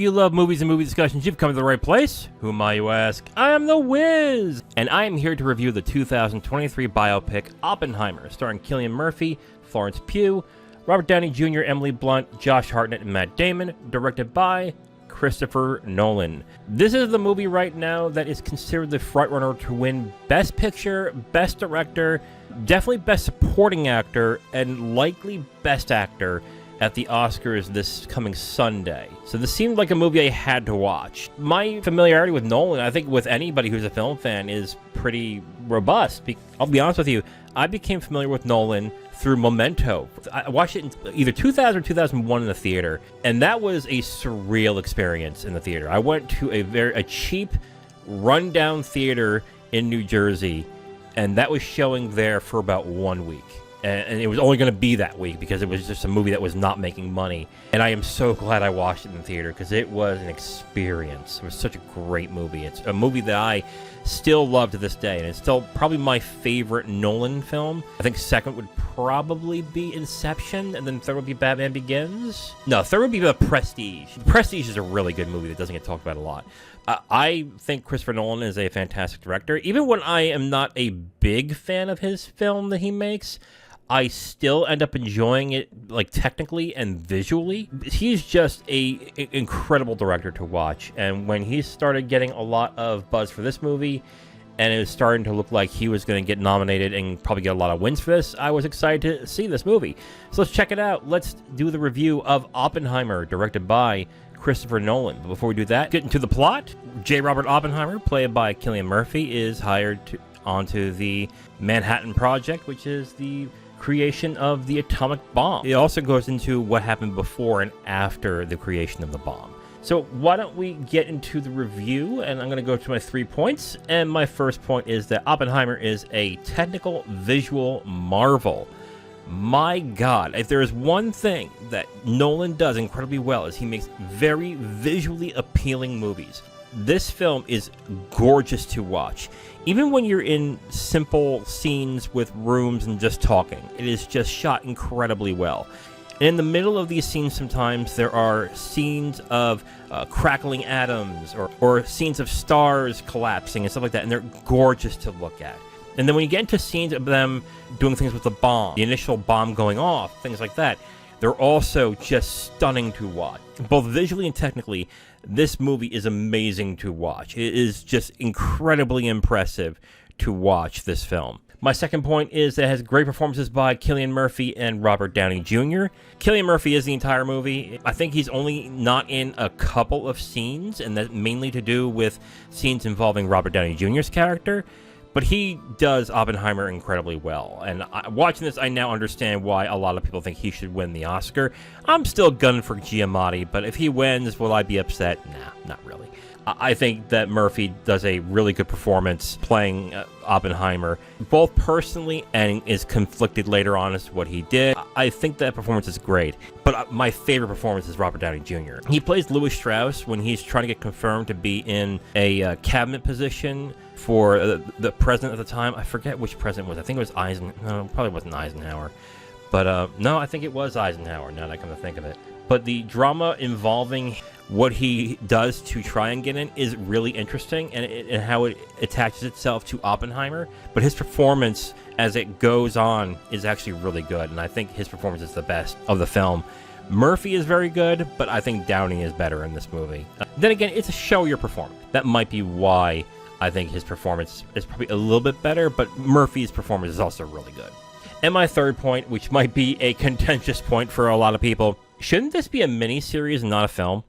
you love movies and movie discussions, you've come to the right place. Who am I, you ask? I am The Wiz! And I am here to review the 2023 biopic Oppenheimer, starring Cillian Murphy, Florence Pugh, Robert Downey Jr., Emily Blunt, Josh Hartnett, and Matt Damon, directed by Christopher Nolan. This is the movie right now that is considered the frontrunner to win Best Picture, Best Director, definitely Best Supporting Actor, and likely Best Actor at the Oscars this coming Sunday. So this seemed like a movie I had to watch. My familiarity with Nolan, I think with anybody who's a film fan, is pretty robust. I'll be honest with you, I became familiar with Nolan through Memento. I watched it in either 2000 or 2001 in the theater, and that was a surreal experience in the theater. I went to a cheap, rundown theater in New Jersey, and that was showing there for about 1 week. And it was only going to be that week because it was just a movie that was not making money. And I am so glad I watched it in the theater because it was an experience. It was such a great movie. It's a movie that I still love to this day, and it's still probably my favorite Nolan film. I think second would probably be Inception, and then third would be Batman Begins. No, third would be The Prestige. The Prestige is a really good movie that doesn't get talked about a lot. I think Christopher Nolan is a fantastic director. Even when I am not a big fan of his film that he makes, I still end up enjoying it, like, technically and visually. He's just an incredible director to watch, and when he started getting a lot of buzz for this movie, and it was starting to look like he was going to get nominated and probably get a lot of wins for this, I was excited to see this movie. So let's check it out. Let's do the review of Oppenheimer, directed by Christopher Nolan. But before we do that, get into the plot. J. Robert Oppenheimer, played by Cillian Murphy, is hired onto the Manhattan Project, which is the creation of the atomic bomb. It also goes into what happened before and after the creation of the bomb. So why don't we get into the review, and I'm going to go to my 3 points. And my first point is that Oppenheimer is a technical visual marvel. My God, if there is one thing that Nolan does incredibly well, is he makes very visually appealing movies. This film is gorgeous to watch. Even when you're in simple scenes with rooms and just talking, it is just shot incredibly well. And in the middle of these scenes, sometimes there are scenes of crackling atoms or scenes of stars collapsing and stuff like that, and they're gorgeous to look at. And then when you get into scenes of them doing things with the bomb, the initial bomb going off, things like that, they're also just stunning to watch. Both visually and technically, this movie is amazing to watch. It is just incredibly impressive to watch this film. My second point is that it has great performances by Cillian Murphy and Robert Downey Jr. Cillian Murphy is the entire movie. I think he's only not in a couple of scenes, and that's mainly to do with scenes involving Robert Downey Jr.'s character. But he does Oppenheimer incredibly well. And watching this, I now understand why a lot of people think he should win the Oscar. I'm still gunning for Giamatti, but if he wins, will I be upset? Nah, not really. I think that Murphy does a really good performance playing Oppenheimer, both personally and is conflicted later on as to what he did. I think that performance is great, but my favorite performance is Robert Downey Jr. He plays Louis Strauss when he's trying to get confirmed to be in a cabinet position for the president at the time. I forget which president it was. I think it was Eisenhower. No, it probably wasn't Eisenhower. But no, I think it was Eisenhower, now that I come to think of it. But the drama involving what he does to try and get in is really interesting, and how it attaches itself to Oppenheimer. But his performance as it goes on is actually really good, and I think his performance is the best of the film. Murphy is very good, but I think Downey is better in this movie. Then again, it's a show your performance. That might be why I think his performance is probably a little bit better, but Murphy's performance is also really good. And my third point, which might be a contentious point for a lot of people, shouldn't this be a mini-series and not a film?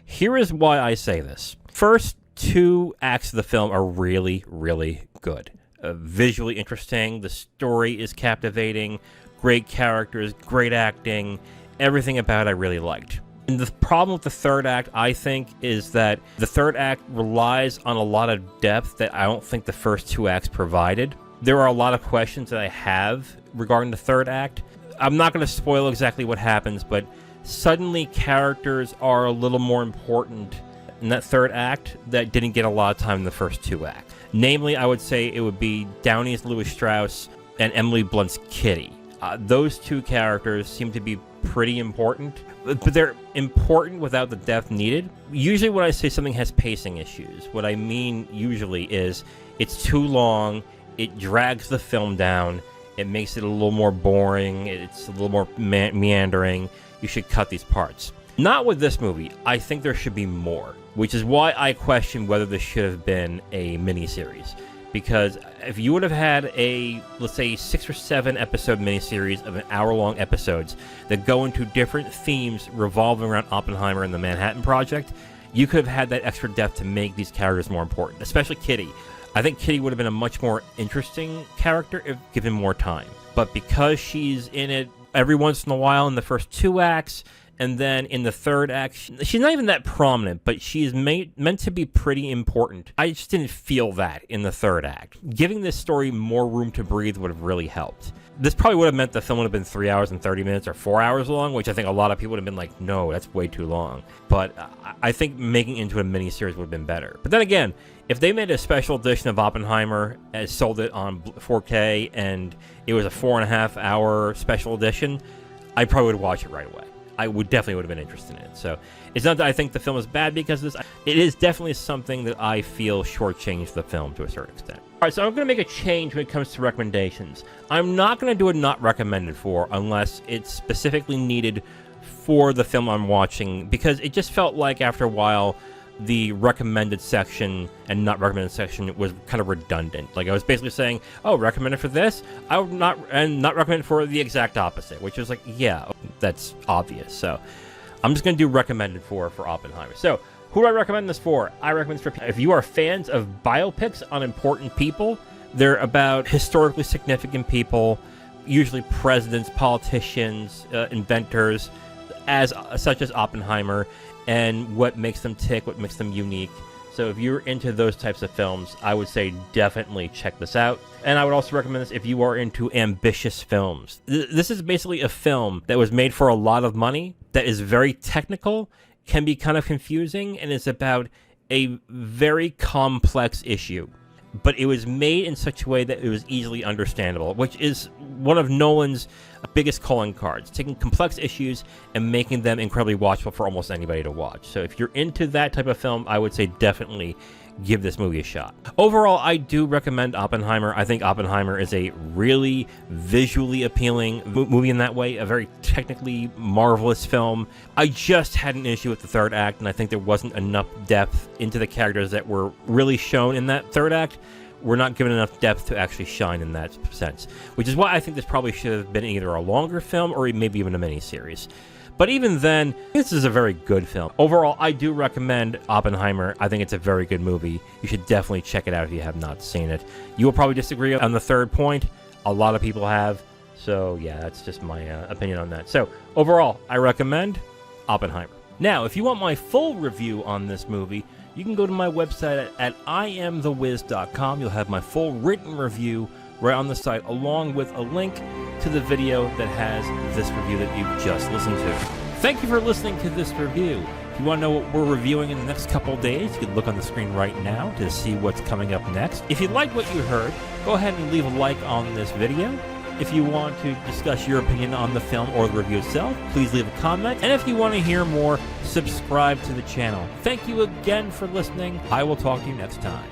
Here is why I say this. First 2 acts of the film are really, really good. Visually interesting, the story is captivating, great characters, great acting, everything about it I really liked. And the problem with the third act, I think, is that the third act relies on a lot of depth that I don't think the first 2 acts provided. There are a lot of questions that I have regarding the third act. I'm not going to spoil exactly what happens, but suddenly characters are a little more important in that third act that didn't get a lot of time in the first 2 acts. Namely, I would say it would be Downey's Louis Strauss and Emily Blunt's Kitty. Those 2 characters seem to be pretty important, but they're important without the depth needed. Usually when I say something has pacing issues, what I mean usually is it's too long, it drags the film down, it makes it a little more boring, it's a little more meandering. You should cut these parts. Not with this movie. I think there should be more, which is why I question whether this should have been a miniseries. Because if you would have had a, let's say, 6 or 7 episode miniseries of an hour-long episodes that go into different themes revolving around Oppenheimer and the Manhattan Project, you could have had that extra depth to make these characters more important, especially Kitty. I think Kitty would have been a much more interesting character if given more time. But because she's in it every once in a while in the first 2 acts, and then in the 3rd act, she's not even that prominent, but she's meant to be pretty important. I just didn't feel that in the 3rd act. Giving this story more room to breathe would have really helped. This probably would have meant the film would have been 3 hours and 30 minutes or 4 hours long, which I think a lot of people would have been like, no, that's way too long. But I think making it into a miniseries would have been better. But then again, if they made a special edition of Oppenheimer and sold it on 4K and it was a 4.5 hour special edition, I probably would watch it right away. I would definitely have been interested in it. So it's not that I think the film is bad because of this. It is definitely something that I feel shortchanged the film to a certain extent. All right, so I'm going to make a change when it comes to recommendations. I'm not going to do a not recommended for unless it's specifically needed for the film I'm watching, because it just felt like after a while the recommended section and not recommended section was kind of redundant. Like I was basically saying, oh, recommended for this, I would not recommend for the exact opposite, which was like, yeah, that's obvious. So I'm just going to do recommended for Oppenheimer. So who do I recommend this for? I recommend this for if you are fans of biopics on important people. They're about historically significant people, usually presidents, politicians, inventors, such as Oppenheimer, and what makes them tick, what makes them unique. So if you're into those types of films, I would say definitely check this out. And I would also recommend this if you are into ambitious films. This is basically a film that was made for a lot of money, that is very technical, can be kind of confusing, and is about a very complex issue. But it was made in such a way that it was easily understandable, which is one of Nolan's biggest calling cards, taking complex issues and making them incredibly watchable for almost anybody to watch. So if you're into that type of film, I would say definitely give this movie a shot. Overall, I do recommend Oppenheimer. I think Oppenheimer is a really visually appealing movie in that way, a very technically marvelous film. I just had an issue with the 3rd act, and I think there wasn't enough depth into the characters that were really shown in that 3rd act. We're not given enough depth to actually shine in that sense, which is why I think this probably should have been either a longer film or maybe even a miniseries. But even then, this is a very good film. Overall, I do recommend Oppenheimer. I think it's a very good movie. You should definitely check it out if you have not seen it. You will probably disagree on the 3rd point. A lot of people have. So yeah, that's just my opinion on that. So overall, I recommend Oppenheimer. Now, if you want my full review on this movie, you can go to my website at IamTheWiz.com. You'll have my full written review right on the site, along with a link to the video that has this review that you've just listened to. Thank you for listening to this review. If you want to know what we're reviewing in the next couple of days, you can look on the screen right now to see what's coming up next. If you liked what you heard, go ahead and leave a like on this video. If you want to discuss your opinion on the film or the review itself, please leave a comment. And if you want to hear more, subscribe to the channel. Thank you again for listening. I will talk to you next time.